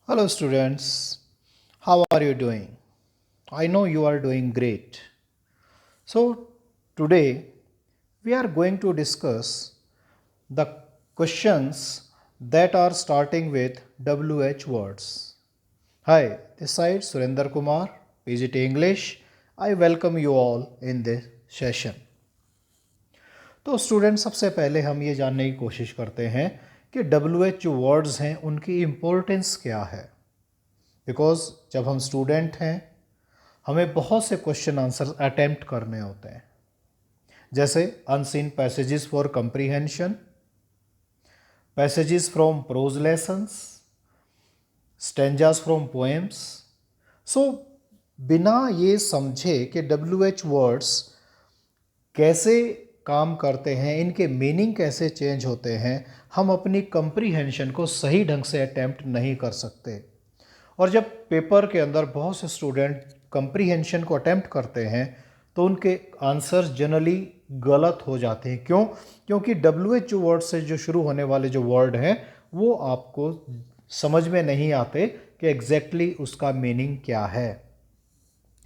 Hello, students. How are you doing? I know you are doing great. So, today we are going to discuss the questions that are starting with WH words. Hi, this side Surender Kumar, PGT English. I welcome you all in this session. तो student सबसे पहले हम ये जानने की कोशिश करते हैं कि WH जो वर्ड्स हैं उनकी इम्पोर्टेंस क्या है। बिकॉज जब हम स्टूडेंट हैं हमें बहुत से क्वेश्चन आंसर अटेम्प्ट करने होते हैं, जैसे unseen passages for comprehension, passages from prose lessons, stanzas from poems. So बिना ये समझे कि WH वर्ड्स कैसे काम करते हैं, इनके मीनिंग कैसे चेंज होते हैं, हम अपनी कंप्रीहेंशन को सही ढंग से अटेम्प्ट नहीं कर सकते। और जब पेपर के अंदर बहुत से स्टूडेंट कंप्रीहेंशन को अटेम्प्ट करते हैं तो उनके आंसर्स जनरली गलत हो जाते हैं। क्यों? क्योंकि WH जो वर्ड से जो शुरू होने वाले जो वर्ड हैं वो आपको समझ में नहीं आते कि एग्जैक्टली उसका मीनिंग क्या है।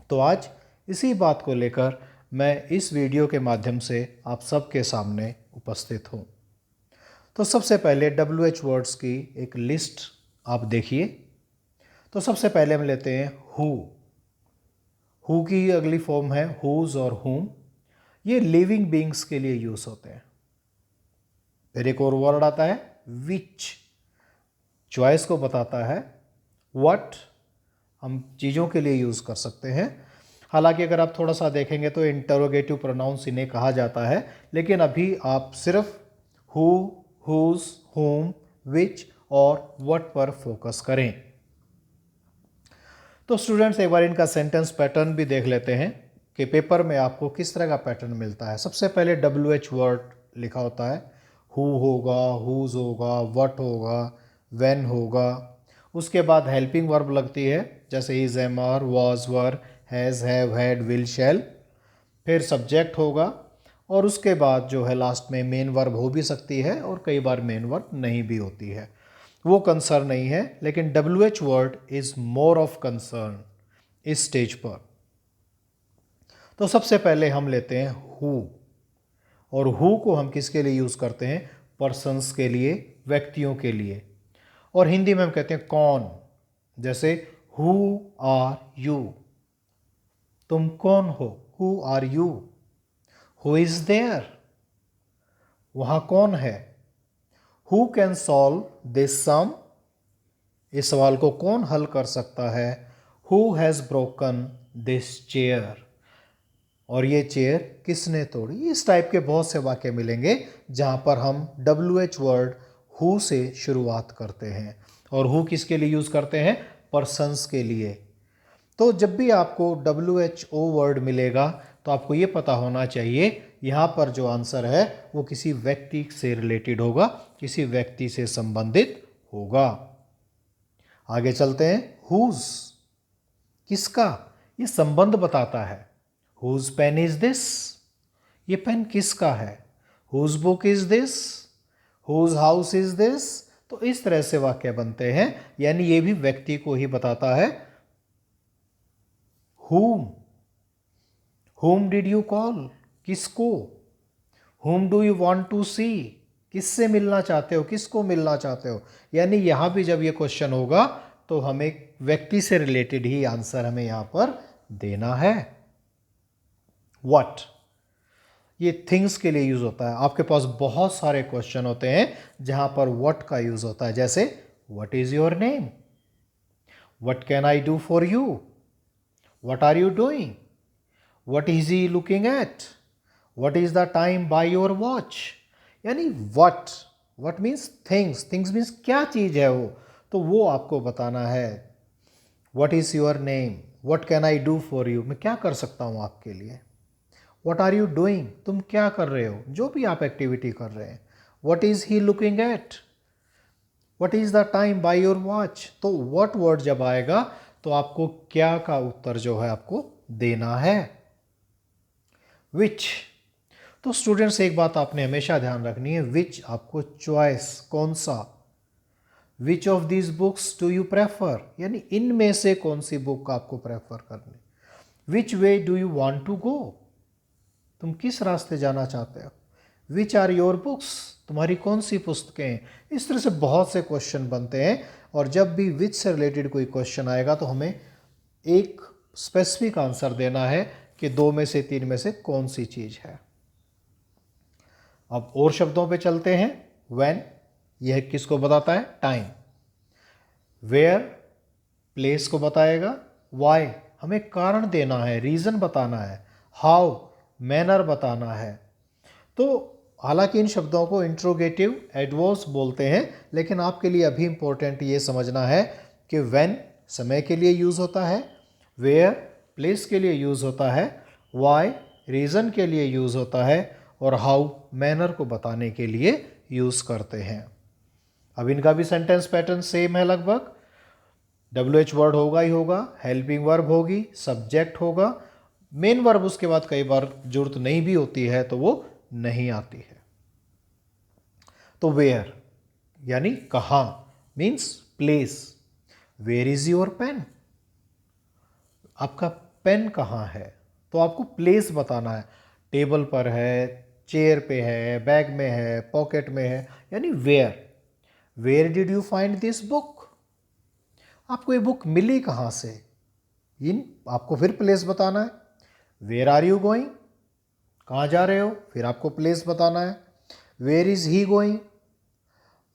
तो आज इसी बात को लेकर मैं इस वीडियो के माध्यम से आप सबके सामने उपस्थित हूँ। तो सबसे पहले WH वर्ड्स की एक लिस्ट आप देखिए। तो सबसे पहले हम लेते हैं हु की अगली फॉर्म है हुज और हुम। ये लिविंग बींग्स के लिए यूज होते हैं। फिर एक और वर्ड आता है विच, चॉइस को बताता है। व्हाट हम चीज़ों के लिए यूज़ कर सकते हैं। हालांकि अगर आप थोड़ा सा देखेंगे तो इंटरोगेटिव प्रोनाउंस इन्हें कहा जाता है, लेकिन अभी आप सिर्फ हु, हुज, हुम, विच और व्हाट पर फोकस करें। तो स्टूडेंट्स एक बार इनका सेंटेंस पैटर्न भी देख लेते हैं कि पेपर में आपको किस तरह का पैटर्न मिलता है। सबसे पहले WH वर्ड लिखा होता है, हु होगा, हुज होगा, व्हाट होगा, व्हेन होगा। उसके बाद हेल्पिंग वर्ब लगती है, जैसे is, am, are, was, were, has, have, had, will, shall. फिर सब्जेक्ट होगा और उसके बाद जो है लास्ट में मेन वर्ब हो भी सकती है और कई बार मेन वर्ब नहीं भी होती है, वो कंसर्न नहीं है। लेकिन WH word is more of concern इस स्टेज पर। तो सबसे पहले हम लेते हैं हु, और हु को हम किसके लिए यूज करते हैं? पर्सन्स के लिए, व्यक्तियों के लिए। और हिंदी में हम कहते हैं कौन, जैसे हु आर यू, तुम कौन हो? Who are you. Who is there, वहां कौन है? Who can solve this sum, इस सवाल को कौन हल कर सकता है? Who has broken this chair, और ये चेयर किसने तोड़ी? इस टाइप के बहुत से वाक्य मिलेंगे जहां पर हम WH वर्ड हु से शुरुआत करते हैं। और हु किसके लिए यूज करते हैं? पर्सन्स के लिए। तो जब भी आपको WHO वर्ड मिलेगा तो आपको ये पता होना चाहिए यहाँ पर जो आंसर है वो किसी व्यक्ति से रिलेटेड होगा, किसी व्यक्ति से संबंधित होगा। आगे चलते हैं। हुज, किसका? ये संबंध बताता है। हुज पेन इज दिस, ये पेन किसका है? Whose book is this, whose house is this. तो इस तरह से वाक्य बनते हैं, यानी ये भी व्यक्ति को ही बताता है। whom डिड यू कॉल, किसको? whom do you want to see, किससे मिलना चाहते हो, किसको मिलना चाहते हो? यानी यहां भी जब ये क्वेश्चन होगा तो हमें व्यक्ति से रिलेटेड ही आंसर हमें यहां पर देना है। व्हाट, ये थिंग्स के लिए यूज होता है। आपके पास बहुत सारे क्वेश्चन होते हैं जहां पर व्हाट का यूज होता है, जैसे what is your name, what can I do for you, what are you doing, what is he looking at, what is the time by your watch. यानी what means things, things means क्या चीज है वो, तो वो आपको बताना है। What is your name, what can I do for you, मैं क्या कर सकता हूं आपके लिए। व्हाट आर यू डूइंग, तुम क्या कर रहे हो, जो भी आप एक्टिविटी कर रहे हैं। What is he looking at, what is the time by your watch. तो व्हाट वर्ड जब आएगा तो आपको क्या का उत्तर जो है आपको देना है। विच, तो स्टूडेंट्स एक बात आपने हमेशा ध्यान रखनी है, विच आपको चॉइस, कौन सा। Which of this books do you prefer, यानी इनमें से कौन सी बुक आपको प्रेफर करनी। Which way do you want to go, तुम किस रास्ते जाना चाहते हो। विच आर योर बुक्स, तुम्हारी कौन सी पुस्तकें हैं। इस तरह से बहुत से क्वेश्चन बनते हैं, और जब भी विच से रिलेटेड कोई क्वेश्चन आएगा तो हमें एक स्पेसिफिक आंसर देना है कि दो में से तीन में से कौन सी चीज़ है। अब और शब्दों पे चलते हैं। व्हेन, यह किसको बताता है, टाइम। वेयर, प्लेस को बताएगा। वाई, हमें कारण देना है, रीज़न बताना है। हाउ, मैनर बताना है। तो हालांकि इन शब्दों को इंट्रोगेटिव एडवर्ब्स बोलते हैं, लेकिन आपके लिए अभी इंपॉर्टेंट ये समझना है कि व्हेन समय के लिए यूज़ होता है, वेयर प्लेस के लिए यूज़ होता है, वाई रीज़न के लिए यूज़ होता है, और हाउ मैनर को बताने के लिए यूज़ करते हैं। अब इनका भी सेंटेंस पैटर्न सेम है लगभग। WH वर्ड होगा ही होगा, हेल्पिंग वर्ब होगी, सब्जेक्ट होगा, मेन वर्ब उसके बाद कई बार जरूरत नहीं भी होती है तो वो नहीं आती है। तो वेयर यानी कहाँ, means place. Where is your pen, आपका पेन कहाँ है, तो आपको प्लेस बताना है। टेबल पर है, चेयर पे है, बैग में है, पॉकेट में है, यानी where. Where did you find this book, आपको ये बुक मिली कहाँ से, इन आपको फिर प्लेस बताना है। वेयर आर यू गोइंग, कहाँ जा रहे हो, फिर आपको प्लेस बताना है। Where is he going,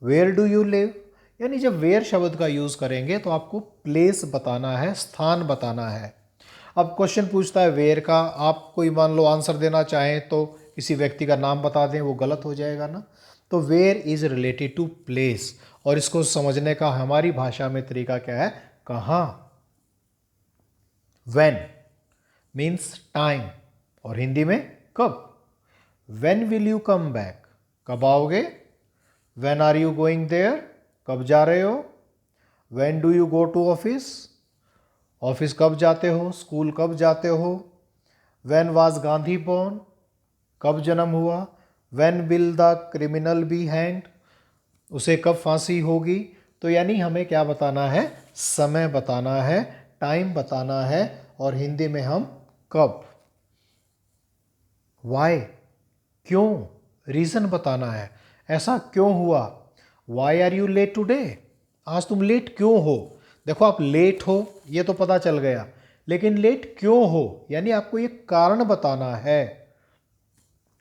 where do you live, यानी जब वेयर शब्द का यूज़ करेंगे तो आपको प्लेस बताना है, स्थान बताना है। अब क्वेश्चन पूछता है वेयर का, आप कोई मान लो आंसर देना चाहें तो किसी व्यक्ति का नाम बता दें, वो गलत हो जाएगा ना। तो where is related to place, और इसको समझने का हमारी भाषा में तरीका क्या है, कहाँ। व्हेन मीन्स टाइम, और हिंदी में कब। When will you come back, कब आओगे। When are you going there, कब जा रहे हो। When do you go to office, office कब जाते हो, स्कूल कब जाते हो। व्हेन वाज गांधी बोर्न, कब जन्म हुआ। When will the criminal be hanged, उसे कब फांसी होगी। तो यानी हमें क्या बताना है, समय बताना है, टाइम बताना है, और हिंदी में हम कब। वाई, क्यों, रीज़न बताना है, ऐसा क्यों हुआ। Why are you late today, आज तुम लेट क्यों हो। देखो आप लेट हो ये तो पता चल गया, लेकिन लेट क्यों हो, यानी आपको ये कारण बताना है।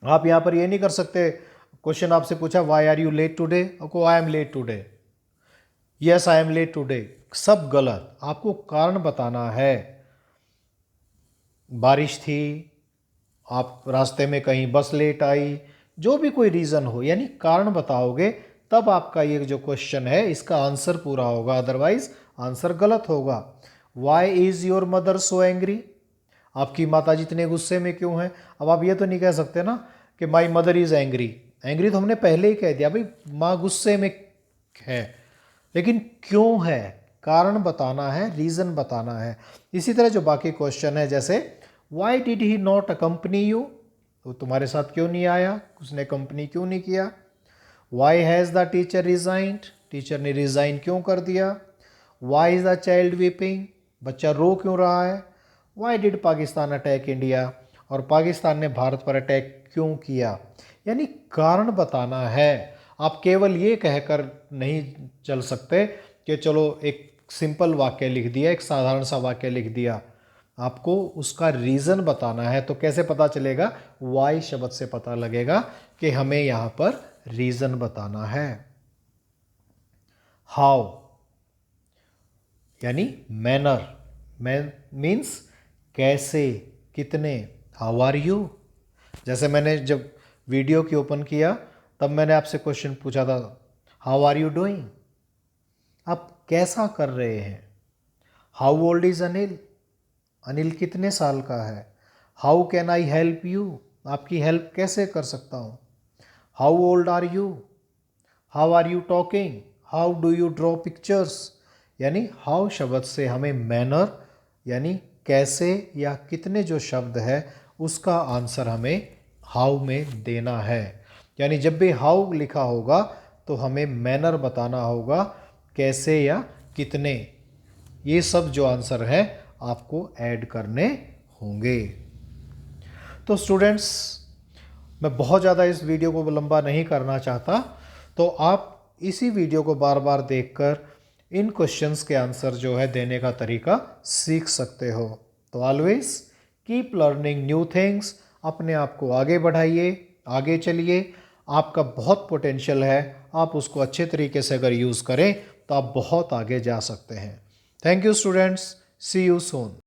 आप यहाँ पर ये नहीं कर सकते, क्वेश्चन आपसे पूछा why are you late today, आपको I am late today, yes I am late today, सब गलत। आपको कारण बताना है। बारिश थी, आप रास्ते में कहीं बस लेट आई, जो भी कोई रीज़न हो, यानी कारण बताओगे तब आपका ये जो क्वेश्चन है इसका आंसर पूरा होगा, अदरवाइज आंसर गलत होगा। Why is your mother so angry, आपकी माता जी इतने गुस्से में क्यों हैं। अब आप ये तो नहीं कह सकते ना कि my mother is angry, angry तो हमने पहले ही कह दिया भाई, माँ गुस्से में है, लेकिन क्यों है, कारण बताना है, रीज़न बताना है। इसी तरह जो बाकी क्वेश्चन है, जैसे why did he not accompany you, तो तुम्हारे साथ क्यों नहीं आया, उसने कंपनी क्यों नहीं किया। Why has the teacher resigned, teacher ने रिज़ाइन क्यों कर दिया। Why is the child weeping, बच्चा रो क्यों रहा है। Why did Pakistan attack India, और पाकिस्तान ने भारत पर अटैक क्यों किया, यानी कारण बताना है। आप केवल ये कहकर नहीं चल सकते कि चलो एक सिंपल वाक्य लिख दिया, एक साधारण सा वाक्य लिख दिया, आपको उसका रीज़न बताना है। तो कैसे पता चलेगा, वाई शब्द से पता लगेगा कि हमें यहाँ पर रीज़न बताना है। हाउ यानी मैनर, मीन्स कैसे, कितने। हाउ आर यू, जैसे मैंने जब वीडियो की ओपन किया तब मैंने आपसे क्वेश्चन पूछा था, हाउ आर यू डूइंग, आप कैसा कर रहे हैं। How old is Anil, Anil कितने साल का है। How can I help you, आपकी हेल्प कैसे कर सकता हूँ। How old are you, how are you talking, how do you draw pictures, यानी हाउ शब्द से हमें मैनर यानी कैसे या कितने जो शब्द है उसका आंसर हमें हाउ में देना है। यानी जब भी हाउ लिखा होगा तो हमें मैनर बताना होगा कैसे या कितने, ये सब जो आंसर है आपको ऐड करने होंगे। तो स्टूडेंट्स, मैं बहुत ज़्यादा इस वीडियो को लंबा नहीं करना चाहता, तो आप इसी वीडियो को बार बार देखकर इन क्वेश्चंस के आंसर जो है देने का तरीका सीख सकते हो। तो always keep learning new things, अपने आप को आगे बढ़ाइए, आगे चलिए। आपका बहुत पोटेंशियल है, आप उसको अच्छे तरीके से अगर यूज़ करें तो आप बहुत आगे जा सकते हैं। Thank you students, see you soon.